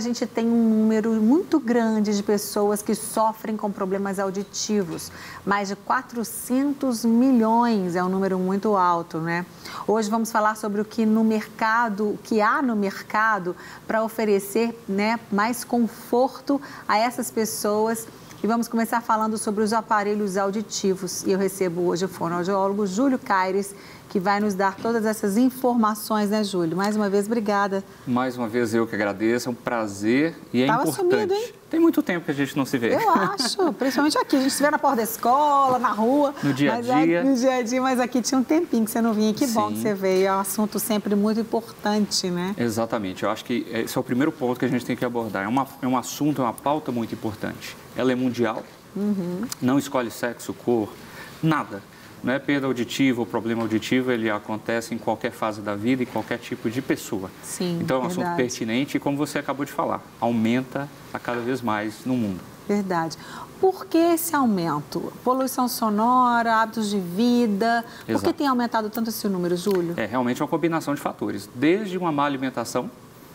gente tem um número muito grande de pessoas que sofrem com problemas auditivos. Mais de 400 milhões é um número muito alto, né? Hoje vamos falar sobre o que há no mercado para oferecer, né, mais conforto a essas pessoas. E vamos começar falando sobre os aparelhos auditivos. E eu recebo hoje o fonoaudiólogo Júlio Caires, que vai nos dar todas essas informações, né, Júlio? Mais uma vez, obrigada. Mais uma vez eu que agradeço, é um prazer e é importante. Sumido, hein? Tem muito tempo que a gente não se vê. Eu acho, principalmente aqui. A gente se vê na porta da escola, na rua. No dia a dia. No dia a dia, mas aqui tinha um tempinho que você não vinha. Que Sim. bom que você veio. É um assunto sempre muito importante, né? Exatamente. Eu acho que esse é o primeiro ponto que a gente tem que abordar. É um assunto, é uma pauta muito importante. Ela é mundial, não escolhe sexo, cor, nada. Não é perda auditiva, o problema auditivo, ele acontece em qualquer fase da vida e qualquer tipo de pessoa. Sim, então é um verdade. assunto pertinente e, como você acabou de falar, aumenta a cada vez mais no mundo. Verdade. Por que esse aumento? Poluição sonora, hábitos de vida? Por Exato. que tem aumentado tanto esse número, Júlio? É realmente uma combinação de fatores. Desde uma má alimentação,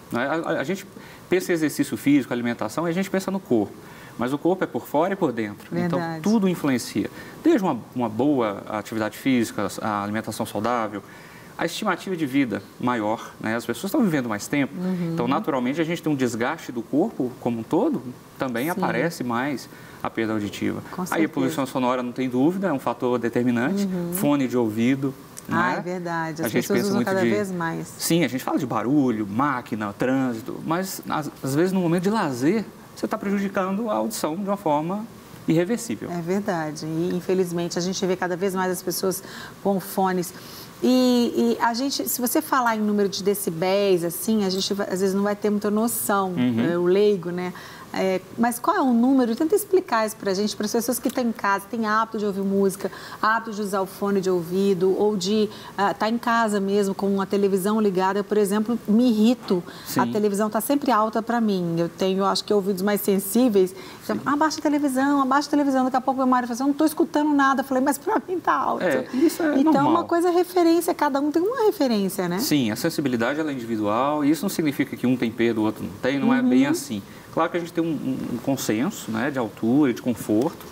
né? A gente pensa em exercício físico, alimentação, e a gente pensa no corpo. Mas o corpo é por fora e por dentro. Verdade. Então, tudo influencia. Desde uma boa atividade física, a alimentação saudável, a estimativa de vida maior, né? As pessoas estão vivendo mais tempo. Então, naturalmente, a gente tem um desgaste do corpo como um todo, também aparece mais a perda auditiva. Aí a poluição sonora, não tem dúvida, é um fator determinante. Fone de ouvido. Ah, né? é verdade. A As gente pessoas pensa usam muito cada vez mais. Sim, a gente fala de barulho, máquina, trânsito, mas às vezes no momento de lazer, você está prejudicando a audição de uma forma irreversível. É verdade. E, infelizmente, a gente vê cada vez mais as pessoas com fones. E a gente, se você falar em número de decibéis, assim, a gente às vezes não vai ter muita noção, o leigo, né? Mas qual é o número? Tenta explicar isso para as pessoas que estão em casa, têm hábito de ouvir música, hábito de usar o fone de ouvido, ou de estar em casa mesmo com a televisão ligada. Eu, por exemplo, me irrito. Sim. A televisão está sempre alta para mim. Eu tenho, acho que, ouvidos mais sensíveis. Então, abaixa a televisão, abaixa a televisão. Daqui a pouco meu marido fala assim, eu não estou escutando nada. Eu falei, mas para mim está alto. Isso é então, normal. Uma coisa é referência, cada um tem uma referência, né? Sim, a sensibilidade ela é individual e isso não significa que um tem perda, o outro não tem, não é bem assim. Claro que a gente tem um consenso, né, de altura, de conforto,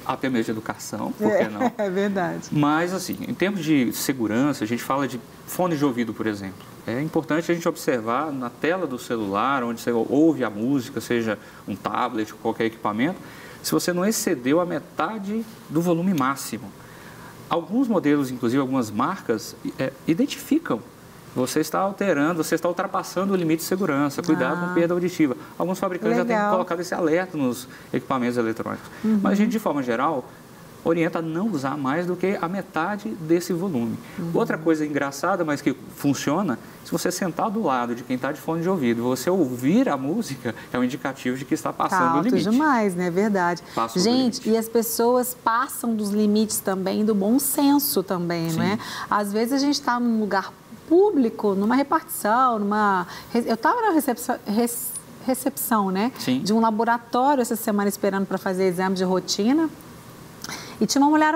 até mesmo de educação, por que não? É verdade. Mas, assim, em termos de segurança, a gente fala de fone de ouvido, por exemplo. É importante a gente observar na tela do celular, onde você ouve a música, seja um tablet ou qualquer equipamento, se você não excedeu a metade do volume máximo. Alguns modelos, inclusive algumas marcas, identificam. Você está alterando, você está ultrapassando o limite de segurança. Cuidado com perda auditiva. Alguns fabricantes já têm colocado esse alerta nos equipamentos eletrônicos. Mas a gente, de forma geral, orienta a não usar mais do que a metade desse volume. Outra coisa engraçada, mas que funciona, se você sentar do lado de quem está de fone de ouvido, você ouvir a música, é um indicativo de que está passando o limite. Alto demais, né? Verdade. Gente, e as pessoas passam dos limites também, do bom senso também, né? Às vezes a gente está num lugar público, numa repartição, eu estava na recepção, né? Sim. De um laboratório essa semana esperando para fazer exame de rotina. E tinha uma mulher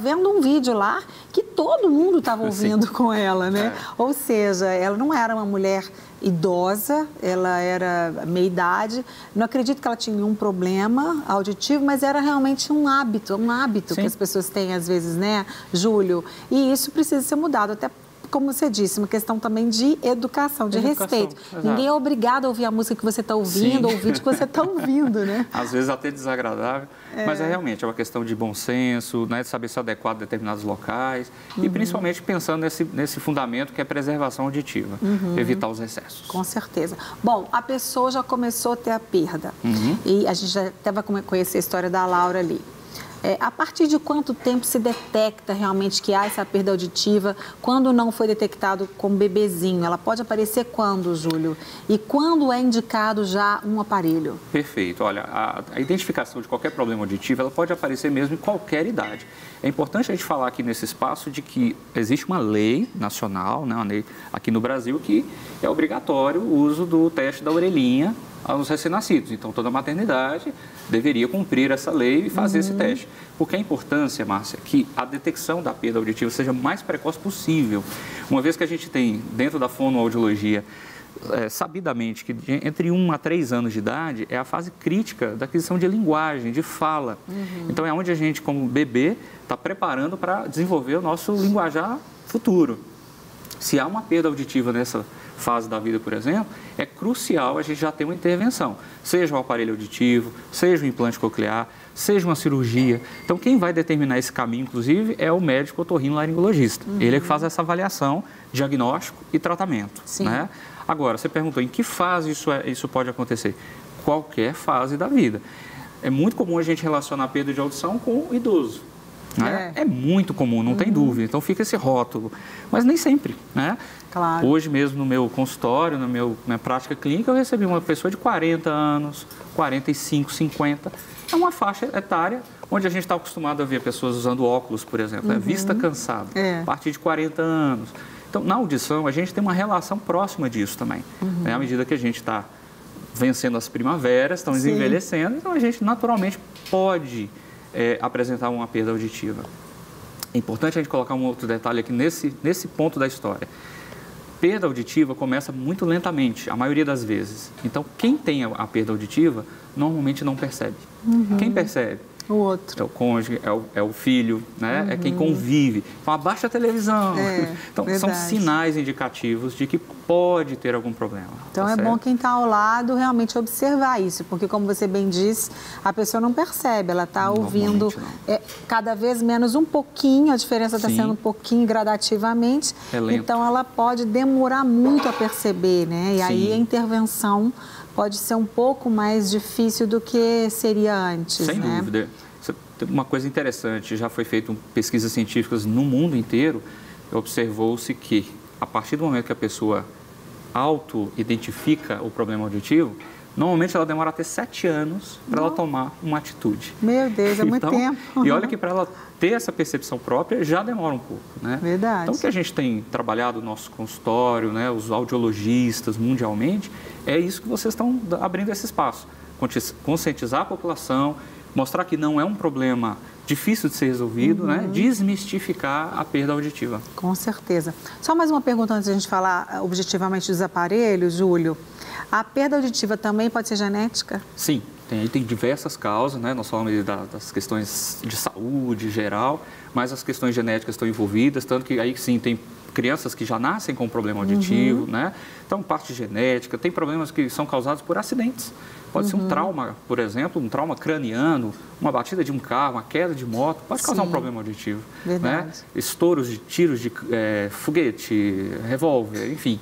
vendo um vídeo lá que todo mundo estava ouvindo com ela, né? Ou seja, ela não era uma mulher idosa, ela era meia-idade. Não acredito que ela tinha nenhum problema auditivo, mas era realmente um hábito que as pessoas têm às vezes, né, Júlio? E isso precisa ser mudado, até como você disse, uma questão também de educação, de respeito. Exato. Ninguém é obrigado a ouvir a música que você está ouvindo, ou o vídeo que você está ouvindo, né? Às vezes até desagradável, mas realmente é uma questão de bom senso, né, de saber se adequar a determinados locais e principalmente pensando nesse fundamento que é preservação auditiva, evitar os excessos. Com certeza. Bom, a pessoa já começou a ter a perda e a gente já até vai conhecer a história da Laura ali. A partir de quanto tempo se detecta realmente que há essa perda auditiva quando não foi detectado como bebezinho? Ela pode aparecer quando, Júlio? E quando é indicado já um aparelho? Perfeito. Olha, a identificação de qualquer problema auditivo, ela pode aparecer mesmo em qualquer idade. É importante a gente falar aqui nesse espaço de que existe uma lei nacional, né, uma lei aqui no Brasil, que é obrigatório o uso do teste da orelhinha aos recém-nascidos. Então, toda maternidade deveria cumprir essa lei e fazer esse teste. Porque a importância, Márcia, que a detecção da perda auditiva seja o mais precoce possível. Uma vez que a gente tem, dentro da fonoaudiologia, sabidamente que entre 1 a 3 anos de idade é a fase crítica da aquisição de linguagem, de fala. Então, é onde a gente, como bebê, está preparando para desenvolver o nosso linguajar futuro. Se há uma perda auditiva nessa fase da vida, por exemplo, é crucial a gente já ter uma intervenção, seja o aparelho auditivo, seja o implante coclear, seja uma cirurgia. Então, quem vai determinar esse caminho, inclusive, é o médico otorrinolaringologista. Ele é que faz essa avaliação, diagnóstico e tratamento. Né? Agora, você perguntou em que fase isso pode acontecer? Qualquer fase da vida. É muito comum a gente relacionar a perda de audição com o idoso. Né? É muito comum, não tem dúvida. Então, fica esse rótulo. Mas nem sempre, né? Claro. Hoje mesmo, no meu consultório, na minha prática clínica, eu recebi uma pessoa de 40 anos, 45, 50. É uma faixa etária onde a gente está acostumado a ver pessoas usando óculos, por exemplo. Vista cansada, a partir de 40 anos. Então, na audição, a gente tem uma relação próxima disso também. À medida que a gente está vencendo as primaveras, estamos envelhecendo, então a gente naturalmente pode apresentar uma perda auditiva. É importante a gente colocar um outro detalhe aqui nesse ponto da história. Perda auditiva começa muito lentamente, a maioria das vezes. Então, quem tem a perda auditiva, normalmente não percebe. Quem percebe? O outro. É o cônjuge, é o filho, né? É quem convive. Então, abaixa a televisão. Então, são sinais indicativos de que pode ter algum problema. Então, é bom quem está ao lado realmente observar isso, porque, como você bem disse, a pessoa não percebe, ela está ouvindo cada vez menos um pouquinho, a diferença está sendo um pouquinho gradativamente. É lento. Então, ela pode demorar muito a perceber, né? E aí a intervenção pode ser um pouco mais difícil do que seria antes, Sem dúvida. Uma coisa interessante, já foi feita pesquisas científicas no mundo inteiro, observou-se que, a partir do momento que a pessoa auto-identifica o problema auditivo, normalmente ela demora até 7 anos para ela tomar uma atitude. Meu Deus, é muito tempo. E olha que para ela ter essa percepção própria já demora um pouco, né? Verdade. Então, o que a gente tem trabalhado no nosso consultório, né, os audiologistas mundialmente, é isso que vocês estão abrindo esse espaço. Conscientizar a população, mostrar que não é um problema difícil de ser resolvido, né? Desmistificar a perda auditiva. Com certeza. Só mais uma pergunta antes de a gente falar objetivamente dos aparelhos, Júlio. A perda auditiva também pode ser genética? Sim, tem diversas causas, né? Nós falamos das questões de saúde geral, mas as questões genéticas estão envolvidas, tanto que aí sim tem crianças que já nascem com problema auditivo, né? Então, parte genética, tem problemas que são causados por acidentes. Pode ser um trauma, por exemplo, um trauma craniano, uma batida de um carro, uma queda de moto, pode causar um problema auditivo. Verdade. Né? Estouros de tiros de foguete, revólver, enfim,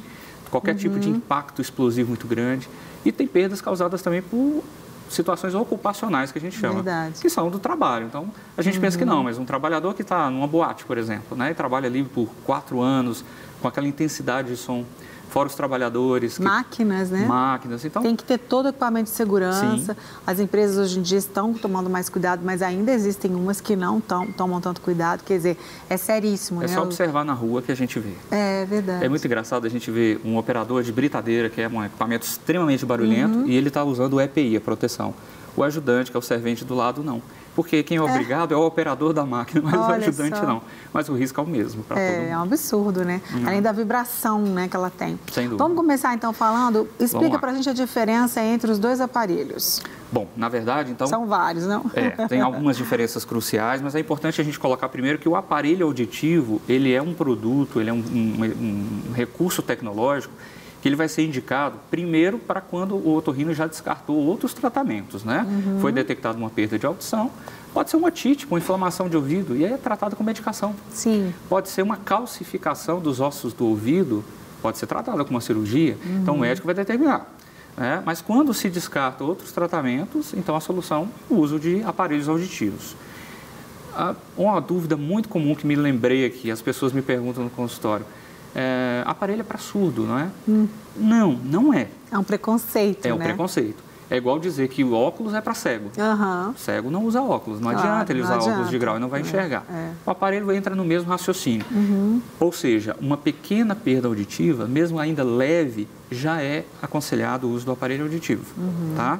qualquer tipo de impacto explosivo muito grande. E tem perdas causadas também por situações ocupacionais, que a gente chama, que são do trabalho. Então, a gente pensa que não, mas um trabalhador que está numa boate, por exemplo, né, e trabalha ali por 4 anos, com aquela intensidade de som, fora os trabalhos. Máquinas, né? Máquinas. Então, tem que ter todo o equipamento de segurança. Sim. As empresas hoje em dia estão tomando mais cuidado, mas ainda existem umas que não tomam tanto cuidado. Quer dizer, é seríssimo, né? É só observar na rua que a gente vê. É verdade. É muito engraçado a gente ver um operador de britadeira, que é um equipamento extremamente barulhento, e ele está usando o EPI, a proteção. O ajudante, que é o servente do lado, não. Porque quem é obrigado é o operador da máquina, mas o ajudante não. Mas o risco é o mesmo para todo mundo. É um absurdo, né? Além da vibração, né, que ela tem. Sem dúvida. Vamos começar então falando, explica para a gente a diferença entre os dois aparelhos. Bom, na verdade, então... São vários, não? Tem algumas diferenças cruciais, mas é importante a gente colocar primeiro que o aparelho auditivo, ele é um produto, ele é um recurso tecnológico que ele vai ser indicado primeiro para quando o otorrino já descartou outros tratamentos, né? Foi detectada uma perda de audição, pode ser uma otite, uma inflamação de ouvido, e aí é tratado com medicação. Sim. Pode ser uma calcificação dos ossos do ouvido, pode ser tratada com uma cirurgia, então o médico vai determinar. Né? Mas quando se descarta outros tratamentos, então a solução é o uso de aparelhos auditivos. Uma dúvida muito comum que me lembrei aqui, as pessoas me perguntam no consultório, aparelho é para surdo, não é? Não é. É um preconceito, né? É um preconceito. É igual dizer que o óculos é para cego. Cego não usa óculos, não adianta ele usar óculos de grau e não vai enxergar. O aparelho entra no mesmo raciocínio. Ou seja, uma pequena perda auditiva, mesmo ainda leve, já é aconselhado o uso do aparelho auditivo, tá?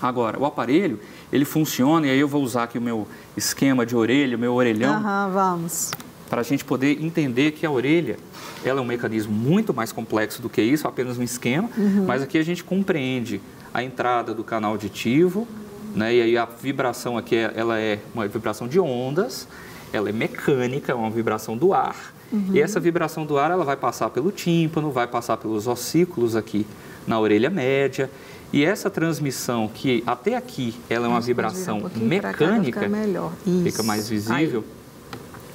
Agora, o aparelho, ele funciona, e aí eu vou usar aqui o meu esquema de orelha, o meu orelhão. Vamos. Para a gente poder entender que a orelha, ela é um mecanismo muito mais complexo do que isso, apenas um esquema, mas aqui a gente compreende a entrada do canal auditivo, né? E aí a vibração aqui, ela é uma vibração de ondas, ela é mecânica, é uma vibração do ar, e essa vibração do ar ela vai passar pelo tímpano, vai passar pelos ossículos aqui na orelha média, e essa transmissão que até aqui ela é uma vibração mecânica, fica mais visível.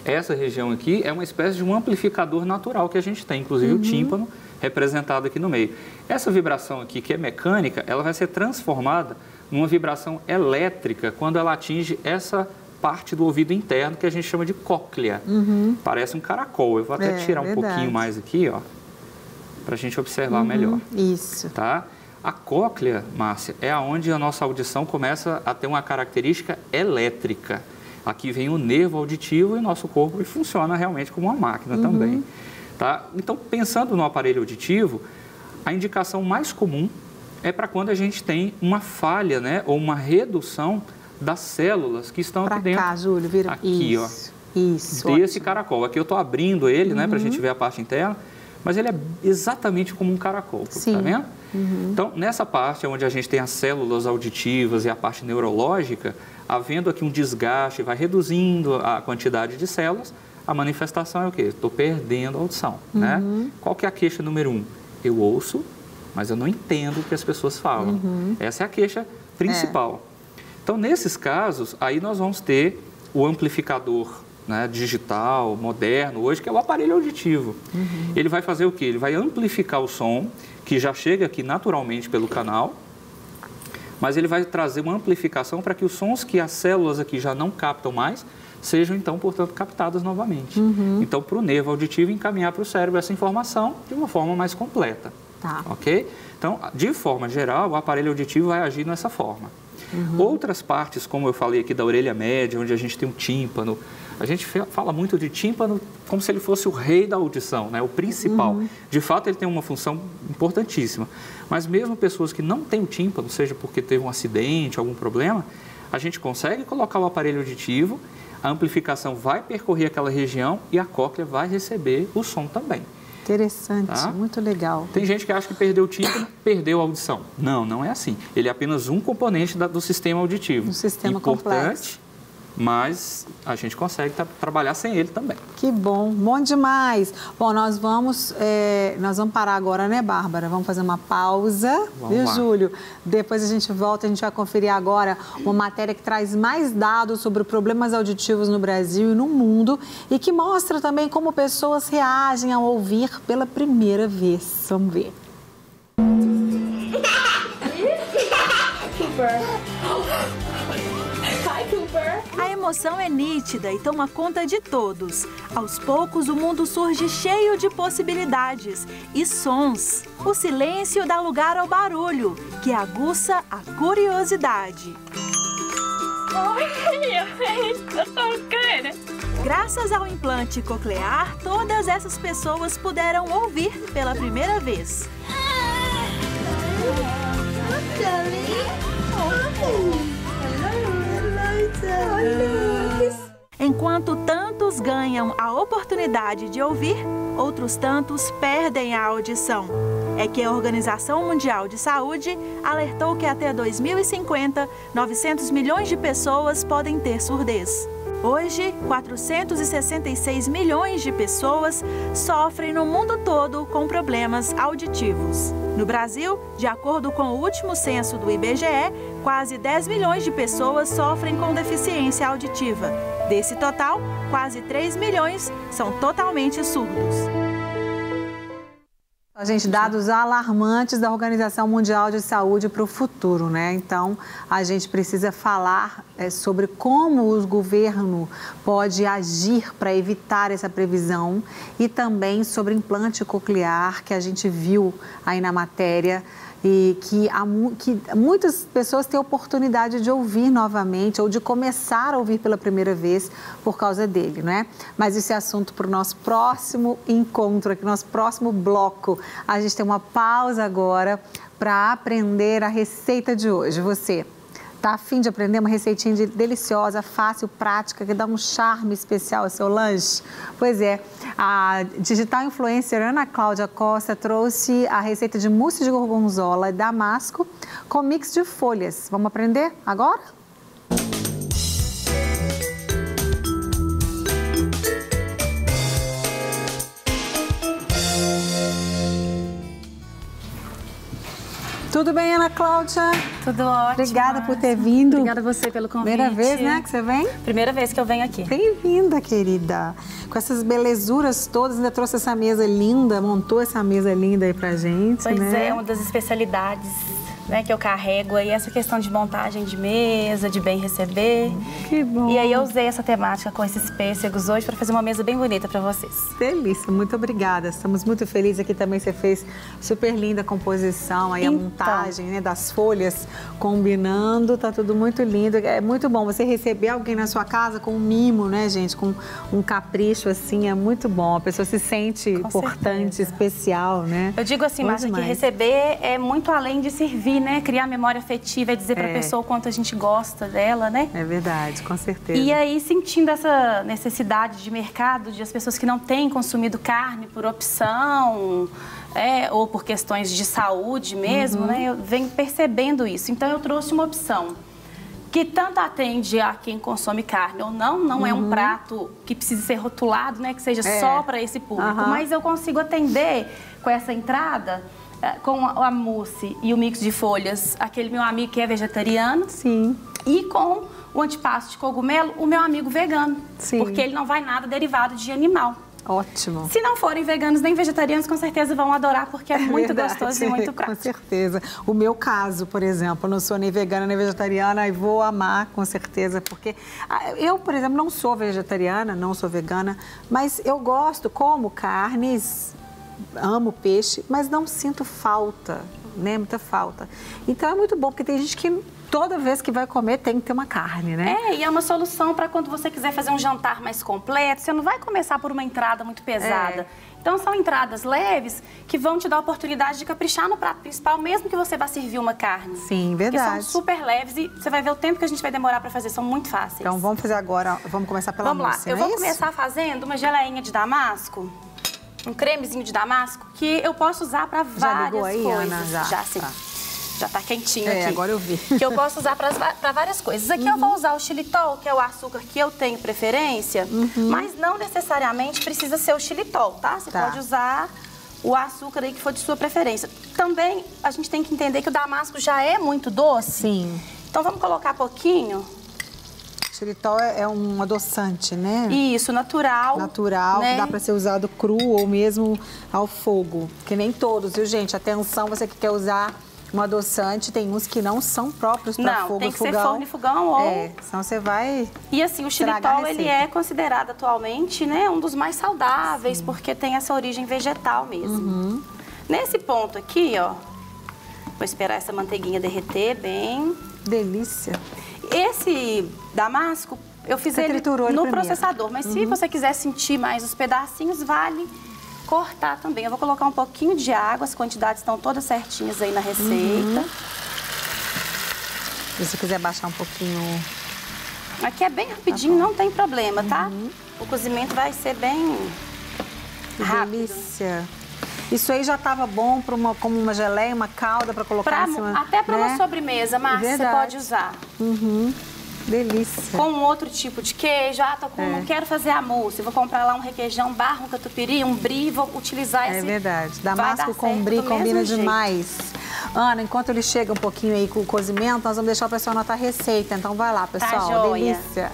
Essa região aqui é uma espécie de um amplificador natural que a gente tem, inclusive o tímpano representado aqui no meio. Essa vibração aqui, que é mecânica, ela vai ser transformada numa vibração elétrica quando ela atinge essa parte do ouvido interno que a gente chama de cóclea. Parece um caracol. Eu vou até tirar um pouquinho mais aqui, ó, para a gente observar melhor. Isso. Tá? A cóclea, Márcia, é onde a nossa audição começa a ter uma característica elétrica. Aqui vem o nervo auditivo e o nosso corpo funciona realmente como uma máquina também. Tá? Então, pensando no aparelho auditivo, a indicação mais comum é para quando a gente tem uma falha, né, ou uma redução das células que estão aqui dentro. Pra cá, Júlio, vira. Aqui, isso, ó. Isso. Desse caracol. Aqui eu estou abrindo ele, né, para a gente ver a parte interna, mas ele é exatamente como um caracol, tá vendo? Então, nessa parte onde a gente tem as células auditivas e a parte neurológica, havendo aqui um desgaste, vai reduzindo a quantidade de células, a manifestação é o quê? Estou perdendo a audição, né? Qual que é a queixa número 1? Eu ouço, mas eu não entendo o que as pessoas falam. Essa é a queixa principal. Então, nesses casos, aí nós vamos ter o amplificador, né, digital, moderno, hoje, que é o aparelho auditivo. Ele vai fazer o quê? Ele vai amplificar o som, que já chega aqui naturalmente pelo canal, mas ele vai trazer uma amplificação para que os sons que as células aqui já não captam mais, sejam, então, portanto, captados novamente. Então, para o nervo auditivo encaminhar para o cérebro essa informação de uma forma mais completa. Ok? Então, de forma geral, o aparelho auditivo vai agir dessa forma. Outras partes, como eu falei aqui da orelha média, onde a gente tem um tímpano, a gente fala muito de tímpano como se ele fosse o rei da audição, né? O principal. De fato, ele tem uma função importantíssima. Mas mesmo pessoas que não têm o tímpano, seja porque teve um acidente, algum problema, a gente consegue colocar o aparelho auditivo, a amplificação vai percorrer aquela região e a cóclea vai receber o som também. Interessante, muito legal. Tem gente que acha que perdeu o tímpano, perdeu a audição. Não, não é assim. Ele é apenas um componente do sistema auditivo. Um sistema importante, mas a gente consegue trabalhar sem ele também. Que bom, bom demais. Bom, nós vamos parar agora, né, Bárbara? Vamos fazer uma pausa, viu, Júlio? Depois a gente volta, a gente vai conferir agora uma matéria que traz mais dados sobre problemas auditivos no Brasil e no mundo e que mostra também como pessoas reagem ao ouvir pela primeira vez. Vamos ver. A emoção é nítida e toma conta de todos. Aos poucos, o mundo surge cheio de possibilidades e sons. O silêncio dá lugar ao barulho, que aguça a curiosidade. Graças ao implante coclear, todas essas pessoas puderam ouvir pela primeira vez. Enquanto tantos ganham a oportunidade de ouvir, outros tantos perdem a audição. É que a Organização Mundial de Saúde alertou que até 2050, 900 milhões de pessoas podem ter surdez. Hoje, 466 milhões de pessoas sofrem no mundo todo com problemas auditivos. No Brasil, de acordo com o último censo do IBGE, quase 10 milhões de pessoas sofrem com deficiência auditiva. Desse total, quase 3 milhões são totalmente surdos. Gente, dados alarmantes da Organização Mundial de Saúde para o futuro, né? Então, a gente precisa falar sobre como o governo pode agir para evitar essa previsão e também sobre implante coclear, que a gente viu aí na matéria, e que muitas pessoas têm a oportunidade de ouvir novamente ou de começar a ouvir pela primeira vez por causa dele, né? Mas isso é assunto para o nosso próximo encontro, aqui, nosso próximo bloco. A gente tem uma pausa agora para aprender a receita de hoje. Você Tá a fim de aprender uma receitinha deliciosa, fácil, prática, que dá um charme especial ao seu lanche? Pois é, a digital influencer Ana Cláudia Costa trouxe a receita de mousse de gorgonzola e damasco com mix de folhas. Vamos aprender agora? Tudo bem, Ana Cláudia? Tudo ótimo. Obrigada por ter vindo. Obrigada a você pelo convite. Primeira vez, né, que você vem? Primeira vez que eu venho aqui. Bem-vinda, querida. Com essas belezuras todas, ainda trouxe essa mesa linda, montou essa mesa linda aí pra gente, pois né? É, uma das especialidades, né, que eu carrego aí, essa questão de montagem de mesa, de bem receber. Que bom. E aí eu usei essa temática com esses pêssegos hoje para fazer uma mesa bem bonita para vocês. Delícia, muito obrigada. Estamos muito felizes aqui também. Você fez super linda a composição, aí a montagem, né, das folhas combinando, tá tudo muito lindo. É muito bom você receber alguém na sua casa com um mimo, né, gente, com um capricho assim, é muito bom. A pessoa se sente importante, especial, né? Eu digo assim, Márcia, que receber é muito além de servir, né? Criar memória afetiva, é dizer para a pessoa o quanto a gente gosta dela, né? É verdade, com certeza. E aí, sentindo essa necessidade de mercado, de as pessoas que não têm consumido carne por opção, ou por questões de saúde mesmo, né? Eu venho percebendo isso. Então, eu trouxe uma opção que tanto atende a quem consome carne ou não, não é um prato que precisa ser rotulado, né? Que seja só para esse público, mas eu consigo atender com essa entrada, com a mousse e o mix de folhas, aquele meu amigo que é vegetariano. Sim. E com o antipasto de cogumelo, o meu amigo vegano. Sim. Porque ele não vai nada derivado de animal. Ótimo. Se não forem veganos nem vegetarianos, com certeza vão adorar, porque é muito gostoso e muito prático. Com certeza. O meu caso, por exemplo, eu não sou nem vegana nem vegetariana e vou amar, com certeza, porque eu, por exemplo, não sou vegetariana, não sou vegana, mas eu gosto, como carnes, amo peixe, mas não sinto falta, né? Muita falta. Então é muito bom, porque tem gente que toda vez que vai comer tem que ter uma carne, né? E é uma solução para quando você quiser fazer um jantar mais completo, você não vai começar por uma entrada muito pesada. Então são entradas leves que vão te dar a oportunidade de caprichar no prato principal, mesmo que você vá servir uma carne. Sim, verdade. Porque são super leves e você vai ver o tempo que a gente vai demorar para fazer, são muito fáceis. Então vamos fazer agora, vamos começar pela mousse, Vamos lá, eu vou começar fazendo uma geleinha de damasco, um cremezinho de damasco, que eu posso usar para várias coisas. Ana? Já sim. Tá. Já tá quentinho aqui. Agora eu vi. Que eu posso usar para várias coisas. Aqui eu vou usar o xilitol, que é o açúcar que eu tenho preferência, mas não necessariamente precisa ser o xilitol, tá? Você pode usar o açúcar aí que for de sua preferência. Também a gente tem que entender que o damasco já é muito doce. Sim. Então vamos colocar pouquinho. Xilitol é um adoçante, né? Isso, natural. Natural, né? Que dá para ser usado cru ou mesmo ao fogo. Que nem todos, viu, gente? Atenção, você que quer usar um adoçante, tem uns que não são próprios para fogo e fogão. Não, tem que ser forno e fogão ou... senão você vai... E assim, o xilitol, ele é considerado atualmente, né, um dos mais saudáveis, porque tem essa origem vegetal mesmo. Nesse ponto aqui, ó, vou esperar essa manteiguinha derreter bem. Delícia. Esse damasco, eu fiz ele no processador, mas se você quiser sentir mais os pedacinhos, vale cortar também. Eu vou colocar um pouquinho de água, as quantidades estão todas certinhas aí na receita. Se você quiser baixar um pouquinho... Aqui é bem rapidinho, não tem problema, tá? O cozimento vai ser bem rápido. Delícia. Isso aí já estava bom como uma geleia, uma calda para colocar em cima, até para uma sobremesa, Márcia, você pode usar. Delícia. Com um outro tipo de queijo, não quero fazer a mousse, vou comprar lá um requeijão, um catupiry, um brie, vou utilizar esse. É verdade. Damasco com brie combina demais. Ana, enquanto ele chega um pouquinho aí com o cozimento, nós vamos deixar o pessoal anotar a receita. Então vai lá, pessoal. Tá joia. Delícia.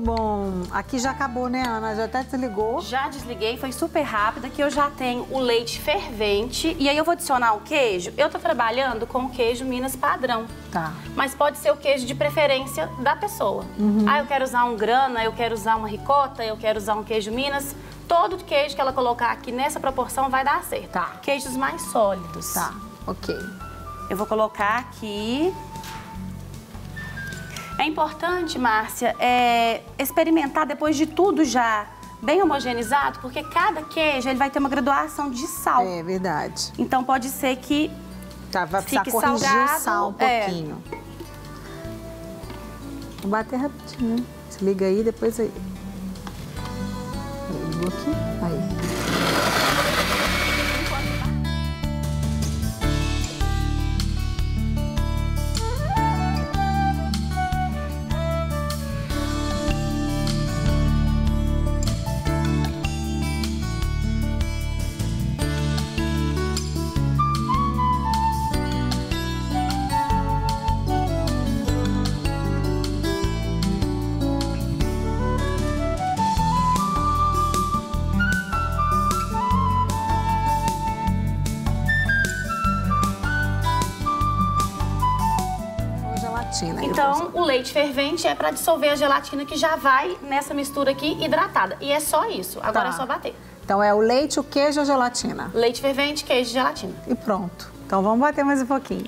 bom. Aqui já acabou, né, Ana? Já até desligou. Já desliguei, foi super rápido. Aqui eu já tenho o leite fervente. E aí eu vou adicionar o queijo. Eu tô trabalhando com o queijo Minas padrão. Tá. Mas pode ser o queijo de preferência da pessoa. Ah, eu quero usar um grana, eu quero usar uma ricota, eu quero usar um queijo Minas. Todo queijo que ela colocar aqui nessa proporção vai dar certo. Tá. Queijos mais sólidos. Tá, ok. Eu vou colocar aqui. É importante, Márcia, experimentar depois de tudo já bem homogeneizado, porque cada queijo ele vai ter uma graduação de sal. É verdade. Então pode ser que Tá, vai precisar fique corrigir salgado, o sal um pouquinho. Vou bater rapidinho, né? Se liga aí, depois aí. Ligou aqui, aí. Então, o leite fervente é para dissolver a gelatina que já vai nessa mistura aqui hidratada. E é só isso. Agora é só bater. Então, é o leite, o queijo e a gelatina. Leite fervente, queijo e gelatina. E pronto. Então, vamos bater mais um pouquinho.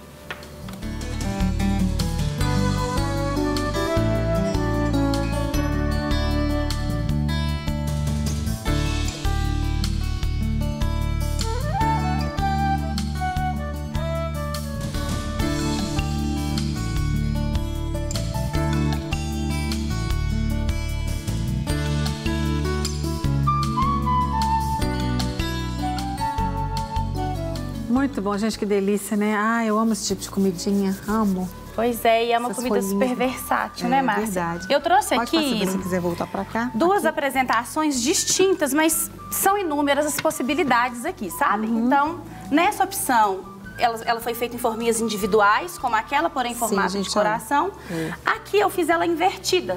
Muito bom, gente, que delícia, né? Ah, eu amo esse tipo de comidinha, amo. Pois é, e é uma Essas comida folhinhas. super versátil, né, Márcia? Verdade. Eu trouxe Pode aqui, se você quiser voltar pra cá. duas apresentações distintas, mas são inúmeras as possibilidades aqui, sabe? Então, nessa opção, ela foi feita em forminhas individuais, como aquela, porém em formato gente, de coração. é. Aqui eu fiz ela invertida.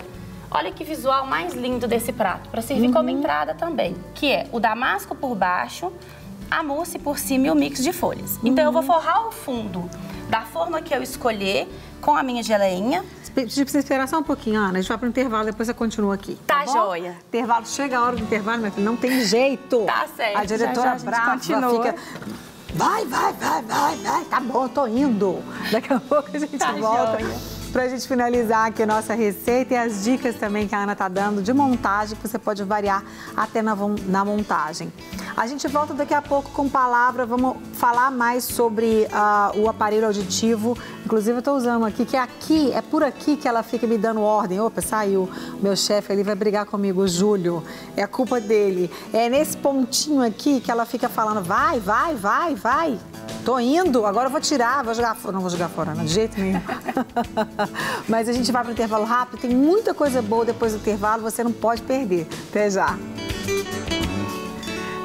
Olha que visual mais lindo desse prato, para servir como entrada também, que é o damasco por baixo, a mousse por cima e o mix de folhas. Então eu vou forrar o fundo da forma que eu escolher com a minha geleinha. Precisa esperar só um pouquinho, Ana. A gente vai pro intervalo, depois você continua aqui. Tá bom? joia. Intervalo, chega a hora do intervalo, minha filha, não tem jeito. Tá certo. A diretora Já a gente brava continua. fica... Vai. Tá bom, tô indo. Daqui a pouco a gente volta. joia. Pra gente finalizar aqui a nossa receita e as dicas também que a Ana tá dando de montagem, que você pode variar até na montagem. A gente volta daqui a pouco com palavra, vamos falar mais sobre o aparelho auditivo. Inclusive eu tô usando aqui, que é por aqui que ela fica me dando ordem. Opa, saiu. Meu chefe ali vai brigar comigo, o Júlio. É a culpa dele. É nesse pontinho aqui que ela fica falando, vai. Tô indo, agora eu vou tirar, vou jogar fora. Não vou jogar fora, não, de jeito nenhum. Mas a gente vai para o intervalo rápido, tem muita coisa boa depois do intervalo, você não pode perder. Até já.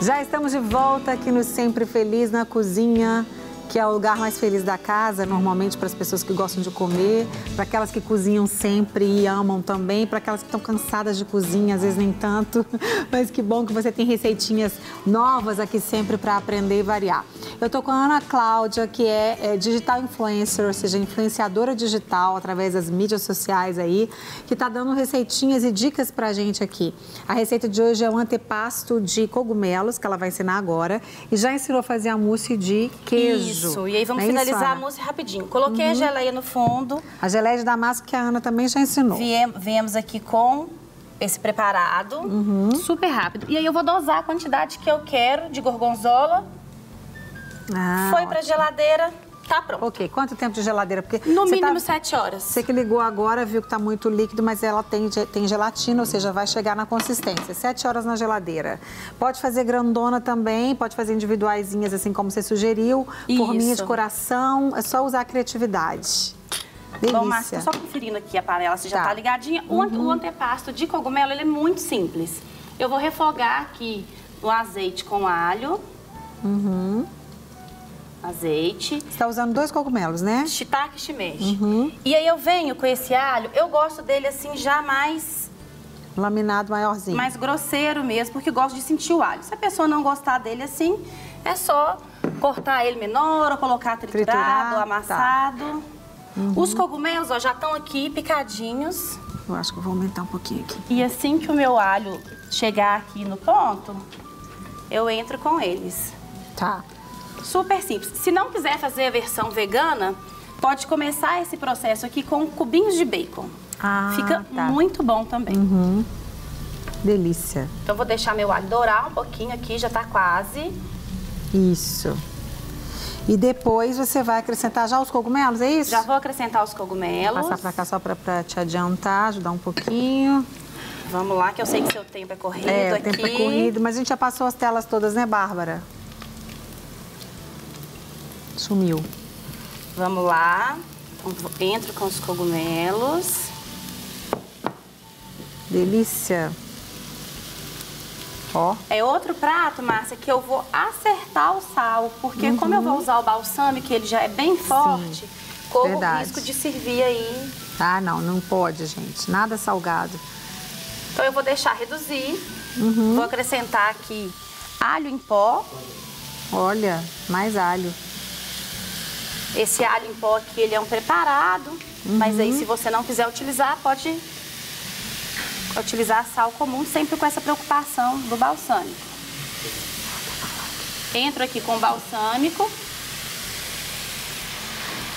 Já estamos de volta aqui no Sempre Feliz, na cozinha, que é o lugar mais feliz da casa, normalmente para as pessoas que gostam de comer, para aquelas que cozinham sempre e amam também, para aquelas que estão cansadas de cozinha, às vezes nem tanto, mas que bom que você tem receitinhas novas aqui sempre para aprender e variar. Eu tô com a Ana Cláudia, que é digital influencer, ou seja, influenciadora digital através das mídias sociais aí, que tá dando receitinhas e dicas pra gente aqui. A receita de hoje é um antepasto de cogumelos, que ela vai ensinar agora, e já ensinou a fazer a mousse de queijo. Isso, e aí vamos finalizar a mousse rapidinho. Coloquei a geleia no fundo. A geleia de damasco que a Ana também já ensinou. Viemos aqui com esse preparado, super rápido. E aí eu vou dosar a quantidade que eu quero de gorgonzola. Foi pra geladeira, tá pronto. Ok, quanto tempo de geladeira? Porque no mínimo 7 horas. Você que ligou agora viu que tá muito líquido, mas ela tem gelatina, ou seja, vai chegar na consistência. 7 horas na geladeira. Pode fazer grandona também, pode fazer individuaisinhas, assim como você sugeriu. Forminha de coração, é só usar a criatividade. Delícia. Bom, Márcia, tô só conferindo aqui a panela se já tá ligadinha. O antepasto de cogumelo, ele é muito simples. Eu vou refogar aqui o azeite com alho. Azeite. Você está usando 2 cogumelos, né? Shiitake e shimeji. E aí eu venho com esse alho, eu gosto dele assim já mais laminado maiorzinho. Mais grosseiro mesmo, porque gosto de sentir o alho. Se a pessoa não gostar dele assim, é só cortar ele menor ou colocar triturado, amassado. Tá. Os cogumelos, ó, já estão aqui picadinhos. Eu acho que eu vou aumentar um pouquinho aqui. E assim que o meu alho chegar aqui no ponto, eu entro com eles. Tá. Super simples. Se não quiser fazer a versão vegana, pode começar esse processo aqui com cubinhos de bacon. Fica muito bom também. Delícia. Então, vou deixar meu alho dourar um pouquinho aqui, já tá quase. Isso. E depois você vai acrescentar já os cogumelos, é isso? Já vou acrescentar os cogumelos. Vou passar pra cá só pra te adiantar, ajudar um pouquinho. Vamos lá, que eu sei que seu tempo é corrido aqui. O tempo é corrido, mas a gente já passou as telas todas, né, Bárbara? Sumiu. Vamos lá. Entro com os cogumelos. Delícia. Ó. É outro prato, Márcia, que eu vou acertar o sal, porque como eu vou usar o balsâmico, que ele já é bem forte, corro o risco de servir aí. Ah, não pode, gente. Nada salgado. Então eu vou deixar reduzir. Vou acrescentar aqui alho em pó. Olha, mais alho. Esse alho em pó aqui, ele é um preparado, mas aí se você não quiser utilizar, pode utilizar sal comum, sempre com essa preocupação do balsâmico. Entro aqui com o balsâmico.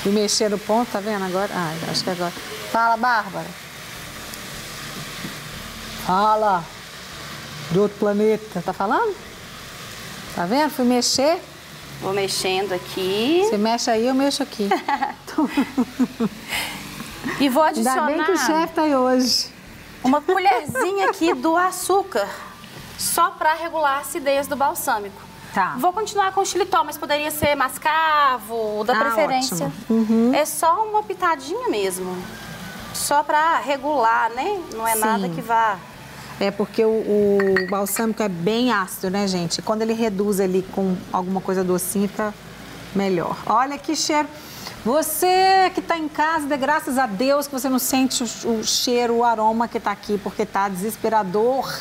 E mexer no ponto, tá vendo agora? Acho que agora. Fala, Bárbara. Fala. Do outro planeta. Tá falando? Tá vendo? Fui mexer. Vou mexendo aqui. Você mexe aí, eu mexo aqui. E vou adicionar... Ainda bem que o chefe tá aí hoje. Uma colherzinha aqui do açúcar, só para regular a acidez do balsâmico. Tá. Vou continuar com xilitol, mas poderia ser mascavo, da preferência. É só uma pitadinha mesmo. Só para regular, né? Não é nada que vá... É porque o balsâmico é bem ácido, né, gente? Quando ele reduz ali com alguma coisa docinha, fica melhor. Olha que cheiro. Você que está em casa, dê graças a Deus que você não sente o cheiro, o aroma que está aqui, porque está desesperador.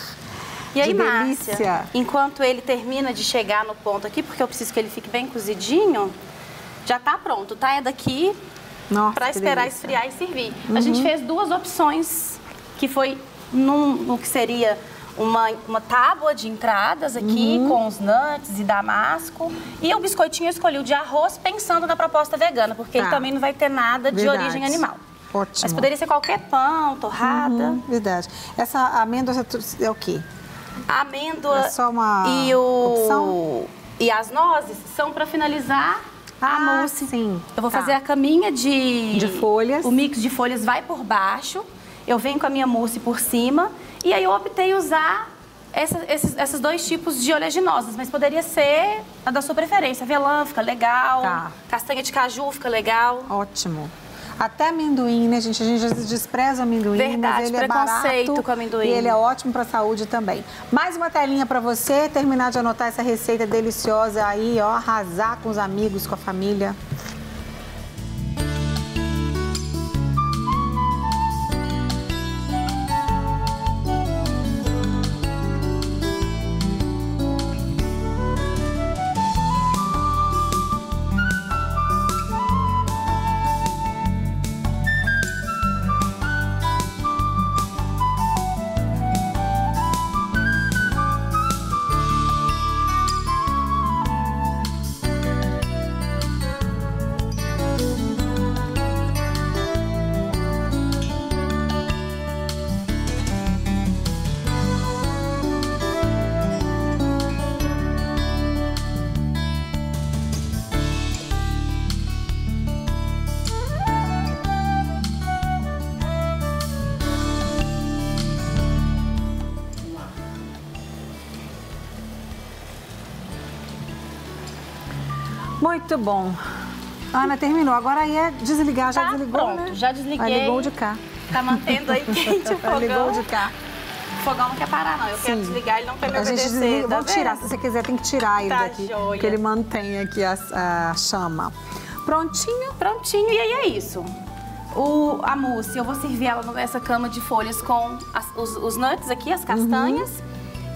E aí, delícia. Márcia, enquanto ele termina de chegar no ponto aqui, porque eu preciso que ele fique bem cozidinho, já está pronto, tá? É daqui para esperar esfriar e servir. A gente fez duas opções, que foi no que seria uma tábua de entradas aqui, com os nuts e damasco. E o biscoitinho eu escolhi o de arroz, pensando na proposta vegana, porque ele também não vai ter nada de origem animal. Ótimo. Mas poderia ser qualquer pão, torrada. Verdade. Essa amêndoa é o quê? A amêndoa é só uma opção? E as nozes são para finalizar a mousse. Sim. Eu vou fazer a caminha de folhas. O mix de folhas vai por baixo. Eu venho com a minha mousse por cima. E aí eu optei usar esses dois tipos de oleaginosas, mas poderia ser a da sua preferência. Avelã fica legal, castanha de caju fica legal. Ótimo. Até amendoim, né, gente? A gente despreza o amendoim, verdade, mas ele é barato com amendoim. E ele é ótimo para a saúde também. Mais uma telinha para você, terminar de anotar essa receita deliciosa aí, ó, arrasar com os amigos, com a família. Muito bom. Ana, terminou. Agora aí é desligar. Já desligou, pronto, né? Já desliguei. Ligou de cá. Tá mantendo aí quente o fogão. Ligou de cá. O fogão não quer parar, não. Eu quero desligar, ele não quer me obedecer. Vou tirar. Se você quiser, tem que tirar ele daqui. Joia. Porque ele mantém aqui a chama. Prontinho? Prontinho. E aí é isso. a mousse, eu vou servir ela nessa cama de folhas com os nuts aqui, as castanhas.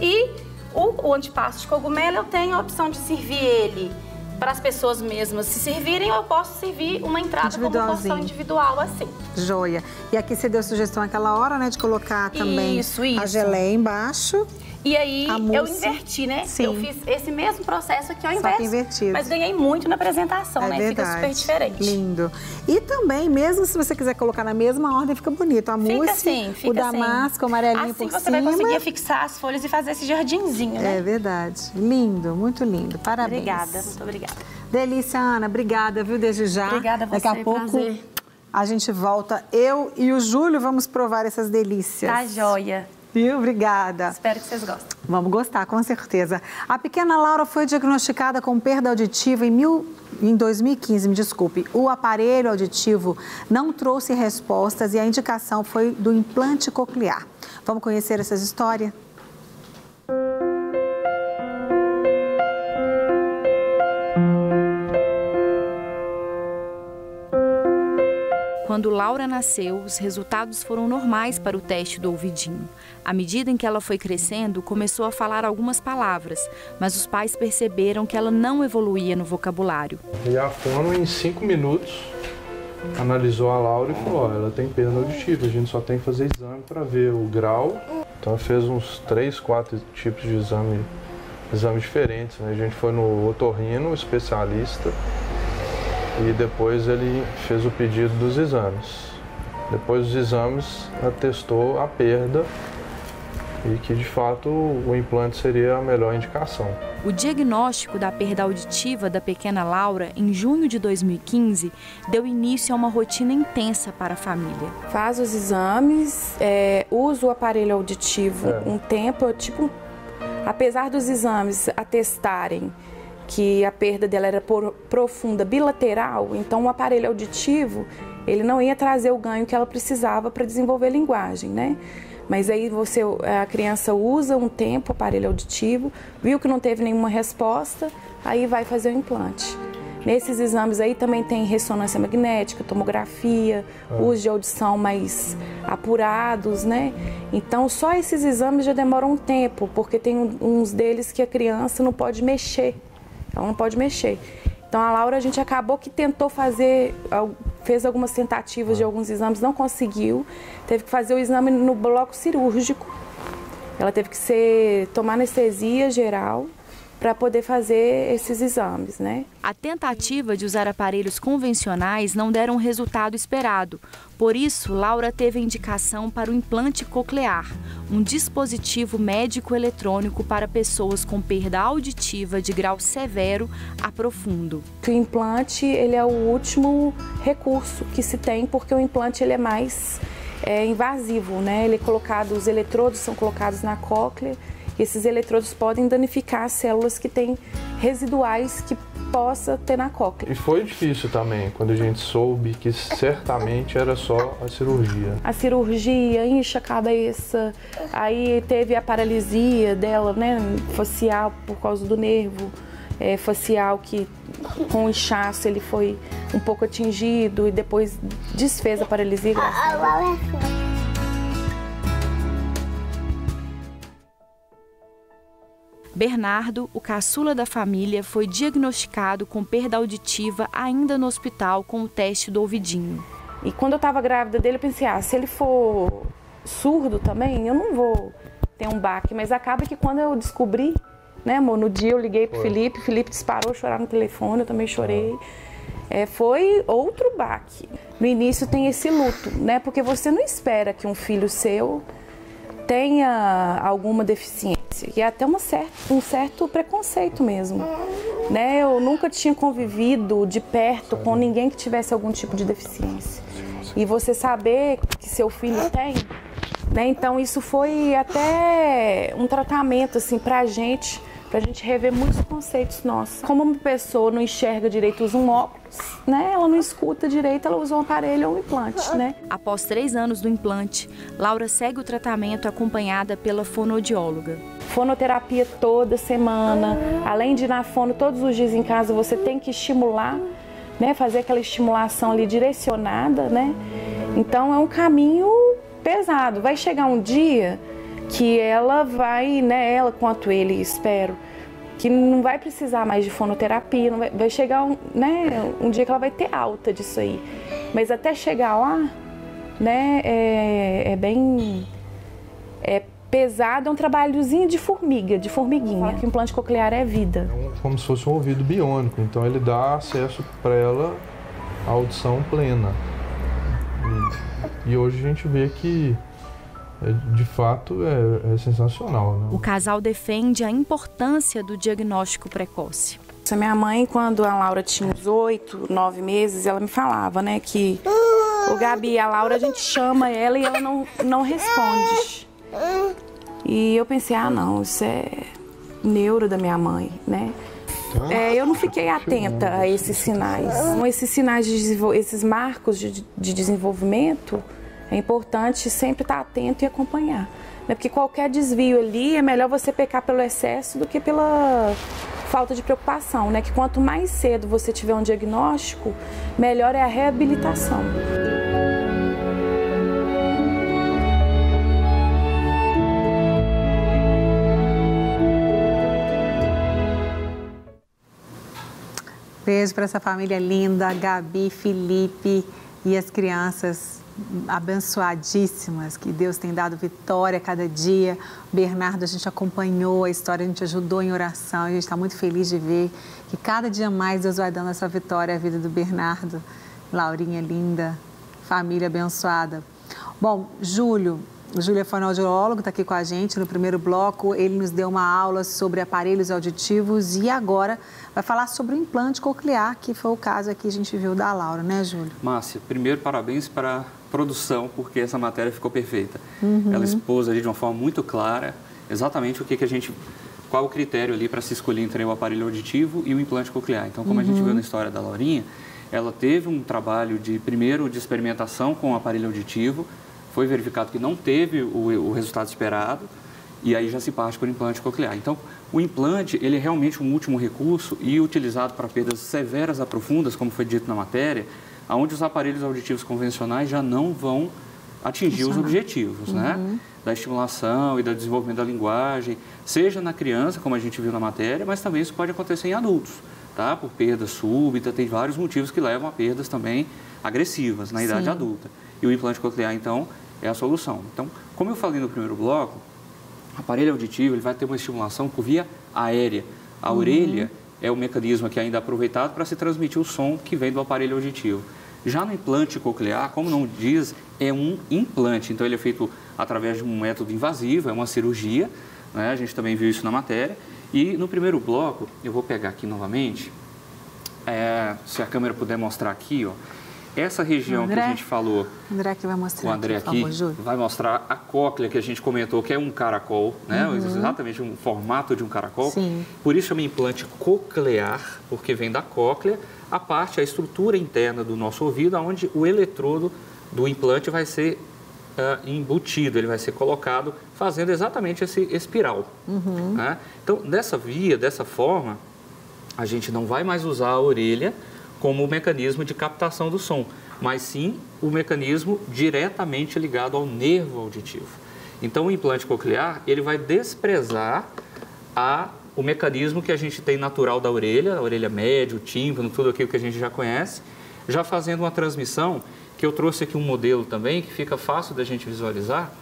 E o antipasto de cogumelo, eu tenho a opção de servir ele para as pessoas mesmas se servirem, ou eu posso servir uma entrada como porção individual, assim. Joia. E aqui você deu sugestão naquela hora, né, de colocar também a geleia embaixo. E aí eu inverti, né? Sim. Eu fiz esse mesmo processo aqui ao invés. Só que invertido. Mas ganhei muito na apresentação, né? Verdade. Fica super diferente. Lindo. E também, mesmo se você quiser colocar na mesma ordem, fica bonito. A mousse, o damasco, o amarelinho por cima. Assim você vai conseguir fixar as folhas e fazer esse jardinzinho, né? É verdade. Lindo, muito lindo. Parabéns. Obrigada, muito obrigada. Delícia, Ana. Obrigada, viu, desde já. Obrigada a você, Daqui a pouco prazer. a gente volta. Eu e o Júlio vamos provar essas delícias. Tá joia. Viu? Obrigada. Espero que vocês gostem. Vamos gostar, com certeza. A pequena Laura foi diagnosticada com perda auditiva em 2015, me desculpe. O aparelho auditivo não trouxe respostas e a indicação foi do implante coclear. Vamos conhecer essas histórias? Quando Laura nasceu, os resultados foram normais para o teste do ouvidinho. À medida em que ela foi crescendo, começou a falar algumas palavras, mas os pais perceberam que ela não evoluía no vocabulário. E a fono, em 5 minutos, analisou a Laura e falou, ela tem perda auditiva, a gente só tem que fazer exame para ver o grau. Então fez uns 3, 4 tipos de exames diferentes, né? A gente foi no otorrino, especialista, e depois ele fez o pedido dos exames. Depois dos exames, atestou a perda e que, de fato, o implante seria a melhor indicação. O diagnóstico da perda auditiva da pequena Laura, em junho de 2015, deu início a uma rotina intensa para a família. Faz os exames, usa o aparelho auditivo um tempo, apesar dos exames atestarem que a perda dela era profunda bilateral, então o aparelho auditivo ele não ia trazer o ganho que ela precisava para desenvolver a linguagem, né? Mas aí a criança usa um tempo o aparelho auditivo, viu que não teve nenhuma resposta, aí vai fazer o implante. Nesses exames aí também tem ressonância magnética, tomografia, uso de audição mais apurados, né? Então só esses exames já demoram um tempo, porque tem uns deles que a criança não pode mexer. Ela não pode mexer. Então a Laura, a gente acabou que tentou fez algumas tentativas de alguns exames, não conseguiu. Teve que fazer o exame no bloco cirúrgico. Ela teve que tomar anestesia geral para poder fazer esses exames, né? A tentativa de usar aparelhos convencionais não deram o resultado esperado. Por isso, Laura teve a indicação para o implante coclear, um dispositivo médico-eletrônico para pessoas com perda auditiva de grau severo a profundo. O implante ele é o último recurso que se tem, porque o implante ele é mais invasivo, né? Os eletrodos são colocados na cóclea. Esses eletrodos podem danificar as células que têm residuais que possa ter na cóclea. E foi difícil também, quando a gente soube que certamente era só a cirurgia. A cirurgia, incha a cabeça, aí teve a paralisia dela, né, facial, por causa do nervo facial, que com o inchaço ele foi um pouco atingido e depois desfez a paralisia. Bernardo, o caçula da família, foi diagnosticado com perda auditiva ainda no hospital com o teste do ouvidinho. E quando eu estava grávida dele, eu pensei, se ele for surdo também, eu não vou ter um baque. Mas acaba que quando eu descobri, né, amor, no dia eu liguei pro Felipe, o Felipe disparou, chorar no telefone, eu também chorei. Foi outro baque. No início tem esse luto, né, porque você não espera que um filho seu tenha alguma deficiência. E é até um certo preconceito mesmo, né? Eu nunca tinha convivido de perto com ninguém que tivesse algum tipo de deficiência. E você saber que seu filho tem, né? Então isso foi até um tratamento assim pra gente rever muitos conceitos nossos. Como uma pessoa não enxerga direito, usa um óculos, né? Ela não escuta direito, ela usa um aparelho ou um implante, né? Após 3 anos do implante, Laura segue o tratamento acompanhada pela fonoaudióloga. Fonoterapia toda semana, além de ir na fono todos os dias em casa, você tem que estimular né, fazer aquela estimulação ali direcionada, né? Então é um caminho pesado. Vai chegar um dia que ela vai, né, ela quanto ele, espero, que não vai precisar mais de fonoterapia, não vai chegar um dia que ela vai ter alta disso aí. Mas até chegar lá, né, é bem pesado, é um trabalhozinho de formiguinha. Que o implante coclear é vida. É como se fosse um ouvido biônico, então ele dá acesso para ela à audição plena. E hoje a gente vê que de fato é sensacional, né? O casal defende a importância do diagnóstico precoce. A minha mãe, quando a Laura tinha uns 8, 9 meses, ela me falava, né, que o Gabi, a Laura, a gente chama ela e ela não responde. E eu pensei, não, isso é neuro da minha mãe, né? Eu não fiquei atenta a esses sinais. Esses sinais, esses marcos de desenvolvimento, é importante sempre estar atento e acompanhar. Porque qualquer desvio ali, é melhor você pecar pelo excesso do que pela falta de preocupação, né? Que quanto mais cedo você tiver um diagnóstico, melhor é a reabilitação. Beijo para essa família linda, Gabi, Felipe e as crianças abençoadíssimas, que Deus tem dado vitória a cada dia. Bernardo, a gente acompanhou a história, a gente ajudou em oração, a gente está muito feliz de ver que cada dia mais Deus vai dando essa vitória à vida do Bernardo. Laurinha linda, família abençoada. Bom, Júlio é fonoaudiólogo, está aqui com a gente no primeiro bloco. Ele nos deu uma aula sobre aparelhos auditivos e agora vai falar sobre o implante coclear, que foi o caso aqui que a gente viu da Laura, né, Júlio? Márcia, primeiro parabéns para a produção, porque essa matéria ficou perfeita. Ela expôs ali de uma forma muito clara exatamente qual o critério ali para se escolher entre o aparelho auditivo e o implante coclear. Então, como a gente viu na história da Laurinha, ela teve um trabalho de experimentação com o aparelho auditivo, foi verificado que não teve o resultado esperado e aí já se parte para o implante coclear. Então, o implante, ele é realmente um último recurso e utilizado para perdas severas a profundas, como foi dito na matéria, onde os aparelhos auditivos convencionais já não vão atingir os objetivos, né? Da estimulação e do desenvolvimento da linguagem, seja na criança, como a gente viu na matéria, mas também isso pode acontecer em adultos, tá? Por perda súbita, tem vários motivos que levam a perdas também agressivas na idade adulta. E o implante coclear, então, é a solução. Então, como eu falei no primeiro bloco, o aparelho auditivo ele vai ter uma estimulação por via aérea. A orelha é o mecanismo que ainda é aproveitado para se transmitir o som que vem do aparelho auditivo. Já no implante coclear, como não diz, é um implante. Então, ele é feito através de um método invasivo, é uma cirurgia, né? A gente também viu isso na matéria. E no primeiro bloco, eu vou pegar aqui novamente, se a câmera puder mostrar aqui, ó. Essa região André, que a gente falou, André que vai mostrar o André aqui vai mostrar a cóclea que a gente comentou, que é um caracol, né? Exatamente um formato de um caracol. Sim. Por isso chama implante coclear, porque vem da cóclea, a estrutura interna do nosso ouvido, onde o eletrodo do implante vai ser embutido, ele vai ser colocado, fazendo exatamente esse espiral. Né? Então, dessa forma, a gente não vai mais usar a orelha como o mecanismo de captação do som, mas sim o mecanismo diretamente ligado ao nervo auditivo. Então, o implante coclear, ele vai desprezar o mecanismo que a gente tem natural da orelha, a orelha média, o tímpano, tudo aquilo que a gente já conhece, já fazendo uma transmissão, que eu trouxe aqui um modelo também, que fica fácil da gente visualizar,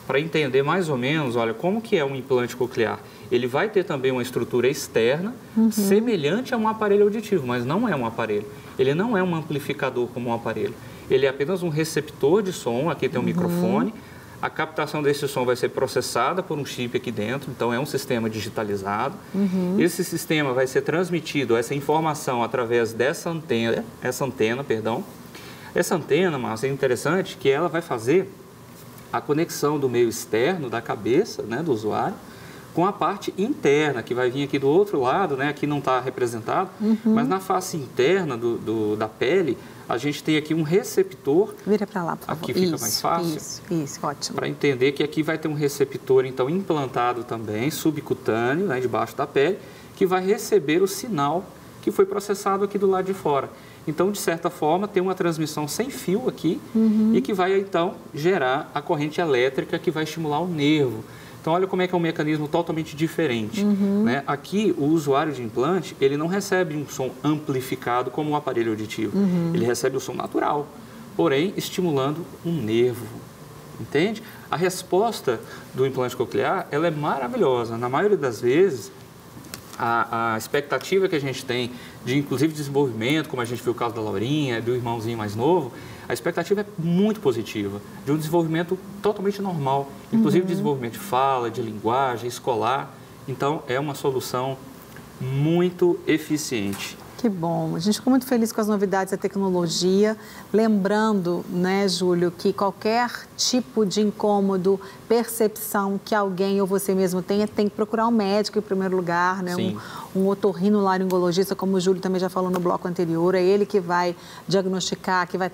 para entender mais ou menos, olha, como que é um implante coclear. Ele vai ter também uma estrutura externa, semelhante a um aparelho auditivo, mas não é um aparelho. Ele não é um amplificador como um aparelho. Ele é apenas um receptor de som, aqui tem um microfone. A captação desse som vai ser processada por um chip aqui dentro, então é um sistema digitalizado. Esse sistema vai ser transmitido, essa informação, através dessa antena, Essa antena, Márcia, é interessante que ela vai fazer a conexão do meio externo, da cabeça, né, do usuário, com a parte interna, que vai vir aqui do outro lado, né? Aqui não está representado, mas na face interna da pele, a gente tem aqui um receptor. Vira para lá, por favor. Aqui fica mais fácil. Isso, ótimo. Para entender que aqui vai ter um receptor, então, implantado também, subcutâneo, né, debaixo da pele, que vai receber o sinal que foi processado aqui do lado de fora. Então, de certa forma, tem uma transmissão sem fio aqui e que vai, então, gerar a corrente elétrica que vai estimular o nervo. Então, olha como é que é um mecanismo totalmente diferente. Né? Aqui, o usuário de implante, ele não recebe um som amplificado como o aparelho auditivo. Ele recebe o som natural, porém, estimulando um nervo. Entende? A resposta do implante coclear, ela é maravilhosa. Na maioria das vezes, a expectativa que a gente tem de, inclusive, desenvolvimento, como a gente viu o caso da Laurinha, do irmãozinho mais novo, a expectativa é muito positiva, de um desenvolvimento totalmente normal, inclusive desenvolvimento de fala, de linguagem, escolar. Então, é uma solução muito eficiente. Que bom. A gente ficou muito feliz com as novidades da tecnologia. Lembrando, né, Júlio, que qualquer tipo de incômodo, percepção que alguém ou você mesmo tenha, tem que procurar um médico em primeiro lugar, né? Um otorrinolaringologista, como o Júlio também já falou no bloco anterior. É ele que vai diagnosticar, que vai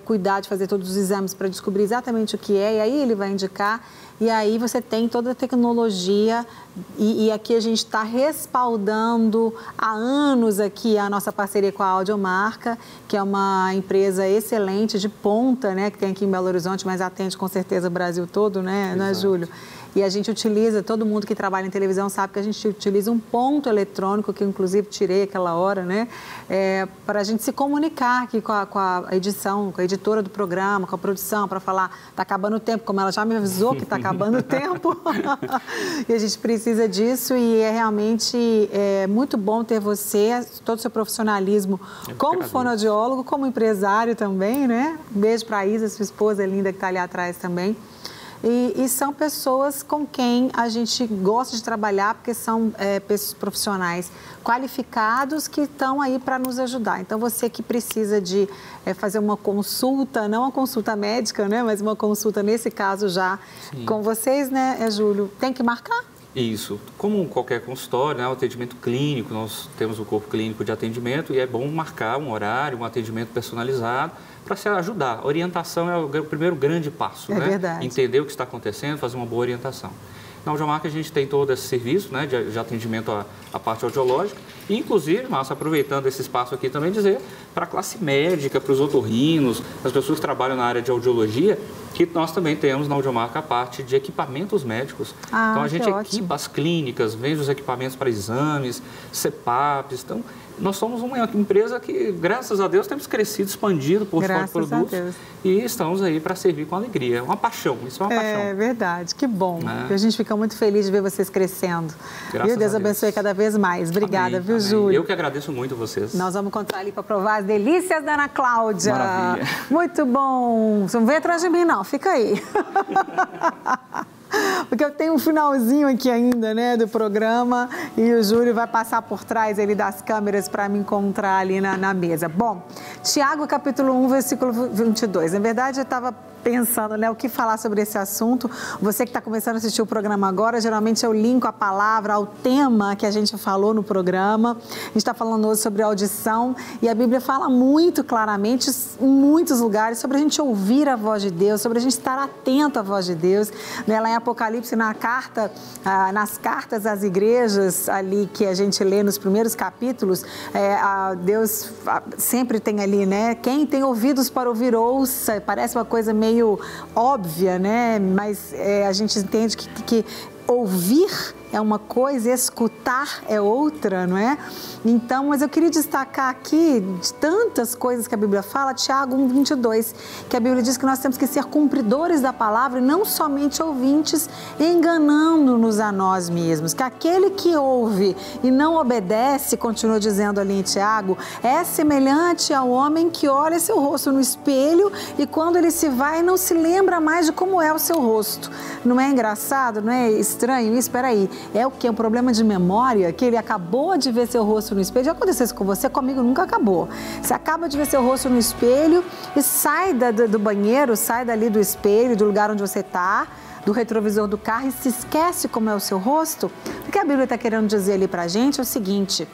cuidar de fazer todos os exames para descobrir exatamente o que é, e aí ele vai indicar. E aí você tem toda a tecnologia e aqui a gente está respaldando há anos aqui a nossa parceria com a Audiomarca, que é uma empresa excelente, de ponta, né, que tem aqui em Belo Horizonte, mas atende com certeza o Brasil todo, né, não é, Júlio? E a gente utiliza, todo mundo que trabalha em televisão sabe que a gente utiliza um ponto eletrônico, que eu inclusive tirei aquela hora, né? Para a gente se comunicar aqui com a edição, com a editora do programa, com a produção, para falar, está acabando o tempo, como ela já me avisou que está acabando o tempo. E a gente precisa disso e é realmente muito bom ter você, todo o seu profissionalismo como fonoaudiólogo, como empresário também, né? Um beijo para a Isa, sua esposa linda que está ali atrás também. E são pessoas com quem a gente gosta de trabalhar, porque são profissionais qualificados que estão aí para nos ajudar. Então, você que precisa de fazer uma consulta, não uma consulta médica, né, mas uma consulta, nesse caso já, com vocês, né, Júlio, tem que marcar? Isso. Como qualquer consultório, né, o atendimento clínico, nós temos o corpo clínico de atendimento e é bom marcar um horário, um atendimento personalizado para se ajudar. A orientação é o primeiro grande passo, né? Verdade. Entender o que está acontecendo, fazer uma boa orientação. Na Audiomarca a gente tem todo esse serviço, né, de atendimento à parte audiológica e, inclusive, Márcio, aproveitando esse espaço aqui também, dizer para a classe médica, para os otorrinos, as pessoas que trabalham na área de audiologia, que nós também temos na Audiomarca a parte de equipamentos médicos. Então, a gente equipa as clínicas, vende os equipamentos para exames, CPAPs. Então, nós somos uma empresa que, graças a Deus, temos crescido, expandido por fora de produtos e estamos aí para servir com alegria. Uma paixão, isso é uma paixão. É verdade, que bom. A gente fica muito feliz de ver vocês crescendo. Graças Deus abençoe cada vez mais. Obrigada, amém, Júlio? Eu que agradeço muito vocês. Nós vamos encontrar ali para provar as delícias da Ana Cláudia. Maravilha. Muito bom. Você não vem atrás de mim, não. Fica aí. Porque eu tenho um finalzinho aqui ainda, né, do programa e o Júlio vai passar por trás ali das câmeras para me encontrar ali na mesa. Bom, Tiago, capítulo 1, versículo 22. Na verdade, eu estava pensando, né, o que falar sobre esse assunto. Você que está começando a assistir o programa agora, geralmente eu linko a palavra ao tema que a gente falou no programa. A gente está falando hoje sobre audição e a Bíblia fala muito claramente, em muitos lugares, sobre a gente ouvir a voz de Deus, sobre a gente estar atento à voz de Deus. Lá em Apocalipse, nas cartas às igrejas ali que a gente lê nos primeiros capítulos, Deus sempre tem ali, né? Quem tem ouvidos para ouvir, ouça. Parece uma coisa meio óbvia, né? Mas a gente entende que ouvir é uma coisa, escutar é outra, não é? Então, mas eu queria destacar aqui de tantas coisas que a Bíblia fala, Tiago 1:22, que a Bíblia diz que nós temos que ser cumpridores da palavra e não somente ouvintes, enganando-nos a nós mesmos. Que aquele que ouve e não obedece, continua dizendo ali em Tiago, é semelhante ao homem que olha seu rosto no espelho e quando ele se vai não se lembra mais de como é o seu rosto. Não é engraçado? Não é estranho isso? Espera aí. É o que? Um problema de memória, que ele acabou de ver seu rosto no espelho. Já aconteceu isso com você? Comigo nunca acabou. Você acaba de ver seu rosto no espelho e sai do banheiro, sai dali do espelho, do lugar onde você está, do retrovisor do carro e se esquece como é o seu rosto. O que a Bíblia está querendo dizer ali para a gente é o seguinte,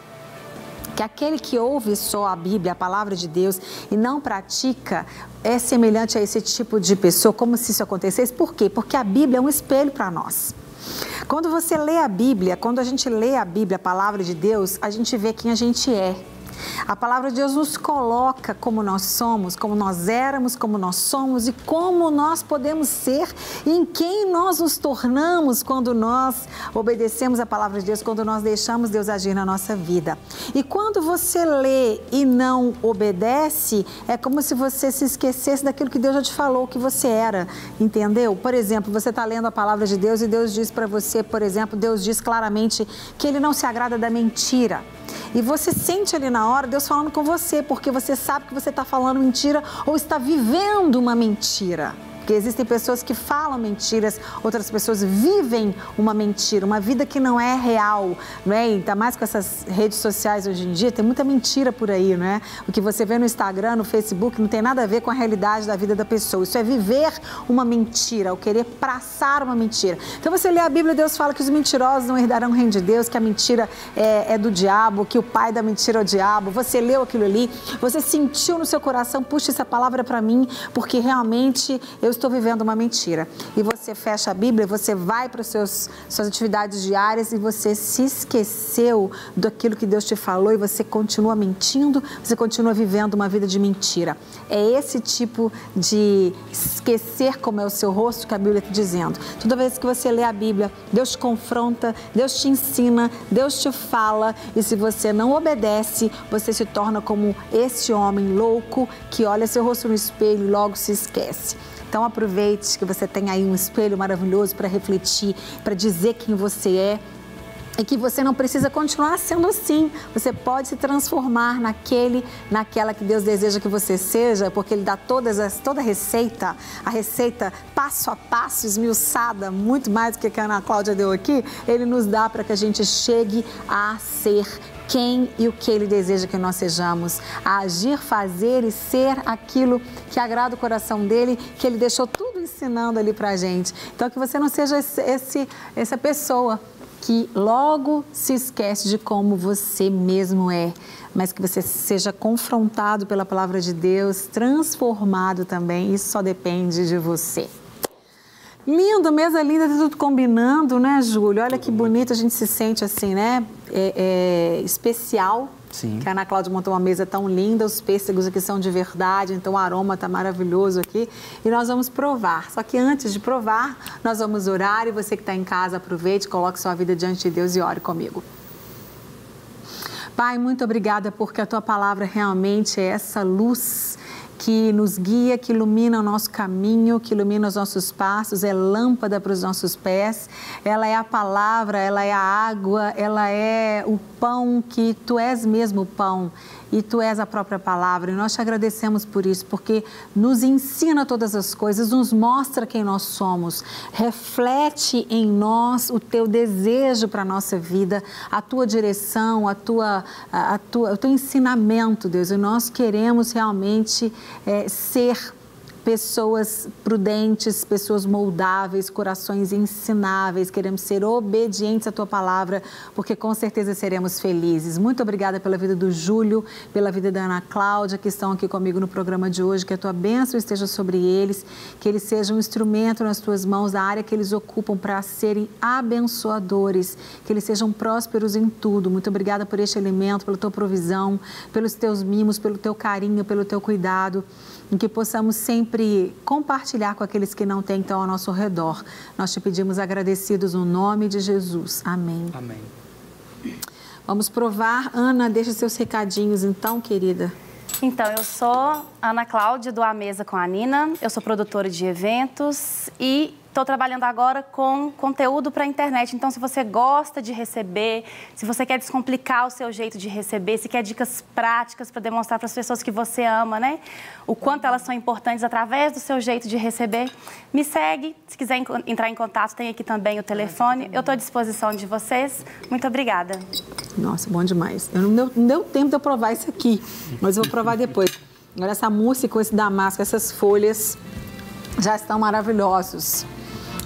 que aquele que ouve só a Bíblia, a palavra de Deus, e não pratica, é semelhante a esse tipo de pessoa, como se isso acontecesse. Por quê? Porque a Bíblia é um espelho para nós. Quando você lê a Bíblia, quando a gente lê a Bíblia, a palavra de Deus, a gente vê quem a gente é. A palavra de Deus nos coloca como nós somos, como nós éramos, como nós somos e como nós podemos ser e em quem nós nos tornamos quando nós obedecemos a palavra de Deus, quando nós deixamos Deus agir na nossa vida. E quando você lê e não obedece, é como se você se esquecesse daquilo que Deus já te falou que você era, entendeu? Por exemplo, você está lendo a palavra de Deus e Deus diz para você, por exemplo, Deus diz claramente que Ele não se agrada da mentira. E você sente ali na hora Deus falando com você, porque você sabe que você está falando mentira ou está vivendo uma mentira. Porque existem pessoas que falam mentiras, outras pessoas vivem uma mentira, uma vida que não é real, não é? Ainda mais com essas redes sociais hoje em dia, tem muita mentira por aí, não é? O que você vê no Instagram, no Facebook, não tem nada a ver com a realidade da vida da pessoa. Isso é viver uma mentira, o querer passar uma mentira. Então você lê a Bíblia, Deus fala que os mentirosos não herdarão o reino de Deus, que a mentira é do diabo, que o pai da mentira é o diabo. Você leu aquilo ali, você sentiu no seu coração, puxa, essa palavra é para mim, porque realmente eu estou vivendo uma mentira. E você fecha a Bíblia, você vai para suas atividades diárias e você se esqueceu daquilo que Deus te falou e você continua mentindo, você continua vivendo uma vida de mentira. É esse tipo de esquecer como é o seu rosto que a Bíblia está dizendo. Toda vez que você lê a Bíblia, Deus te confronta, Deus te ensina, Deus te fala e se você não obedece, você se torna como esse homem louco que olha seu rosto no espelho e logo se esquece. Então aproveite que você tem aí um espelho maravilhoso para refletir, para dizer quem você é e que você não precisa continuar sendo assim. Você pode se transformar naquela que Deus deseja que você seja, porque Ele dá toda a receita, passo a passo, esmiuçada, muito mais do que a Ana Cláudia deu aqui, Ele nos dá para que a gente chegue a ser quem e o que Ele deseja que nós sejamos, a agir, fazer e ser aquilo que agrada o coração dEle, que Ele deixou tudo ensinando ali pra gente. Então que você não seja essa pessoa que logo se esquece de como você mesmo é, mas que você seja confrontado pela palavra de Deus, transformado também, isso só depende de você. Lindo, mesa linda, tá tudo combinando, né, Júlio? Olha que bonito, a gente se sente assim, né? Especial. Sim. Que a Ana Cláudia montou uma mesa tão linda, os pêssegos aqui são de verdade, então o aroma tá maravilhoso aqui. E nós vamos provar. Só que antes de provar, nós vamos orar e você que está em casa, aproveite, coloque sua vida diante de Deus e ore comigo. Pai, muito obrigada porque a Tua palavra realmente é essa luz que nos guia, que ilumina o nosso caminho, que ilumina os nossos passos, é lâmpada para os nossos pés, ela é a palavra, ela é a água, ela é o pão, que Tu és mesmo o pão e Tu és a própria palavra. E nós te agradecemos por isso, porque nos ensina todas as coisas, nos mostra quem nós somos, reflete em nós o Teu desejo para a nossa vida, a Tua direção, o Teu ensinamento, Deus. E nós queremos realmente ser pessoas prudentes, pessoas moldáveis, corações ensináveis, queremos ser obedientes à Tua palavra, porque com certeza seremos felizes. Muito obrigada pela vida do Júlio, pela vida da Ana Cláudia, que estão aqui comigo no programa de hoje, que a Tua bênção esteja sobre eles, que eles sejam um instrumento nas Tuas mãos, da área que eles ocupam para serem abençoadores, que eles sejam prósperos em tudo. Muito obrigada por este alimento, pela Tua provisão, pelos Teus mimos, pelo Teu carinho, pelo Teu cuidado, em que possamos sempre compartilhar com aqueles que não têm, que estão ao nosso redor. Nós te pedimos agradecidos no nome de Jesus. Amém. Amém. Vamos provar. Ana, deixa seus recadinhos então, querida. Então, eu sou Ana Cláudia, do A Mesa com a Nina. Eu sou produtora de eventos e estou trabalhando agora com conteúdo para a internet. Então, se você gosta de receber, se você quer descomplicar o seu jeito de receber, se quer dicas práticas para demonstrar para as pessoas que você ama, né? O quanto elas são importantes através do seu jeito de receber, me segue. Se quiser entrar em contato, tem aqui também o telefone. Eu estou à disposição de vocês. Muito obrigada. Nossa, bom demais. Não deu tempo de eu provar isso aqui, mas eu vou provar depois. Agora, essa mousse com esse damasco, essas folhas já estão maravilhosos.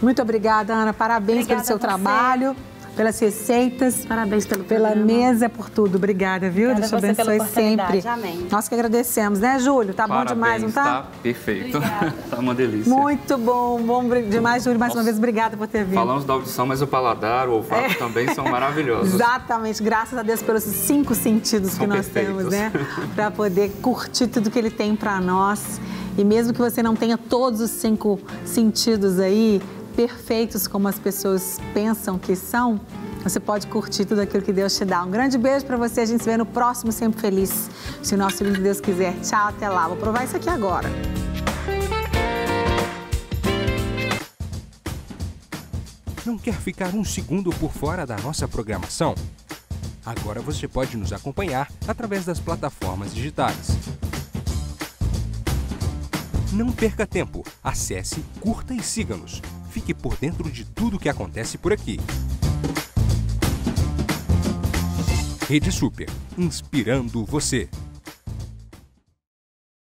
Muito obrigada, Ana. Parabéns pelo seu trabalho. pelas receitas. Parabéns pela mesa, por tudo. Obrigada, viu? Deus te abençoe sempre. Amém. Nós que agradecemos, né, Júlio? Tá Parabéns, bom demais, não tá? Tá perfeito. Tá uma delícia. Muito bom demais, Júlio. Mais uma vez, obrigada por ter vindo. Falamos da audição, mas o paladar, o olfato também são maravilhosos. Exatamente. Graças a Deus pelos 5 sentidos que nós temos, né? Para poder curtir tudo que Ele tem para nós. E mesmo que você não tenha todos os 5 sentidos aí perfeitos como as pessoas pensam que são, você pode curtir tudo aquilo que Deus te dá. Um grande beijo para você. A gente se vê no próximo Sempre Feliz. Se o nosso lindo Deus quiser. Tchau, até lá. Vou provar isso aqui agora. Não quer ficar um segundo por fora da nossa programação? Agora você pode nos acompanhar através das plataformas digitais. Não perca tempo. Acesse, curta e siga-nos. Fique por dentro de tudo o que acontece por aqui. Rede Super, inspirando você.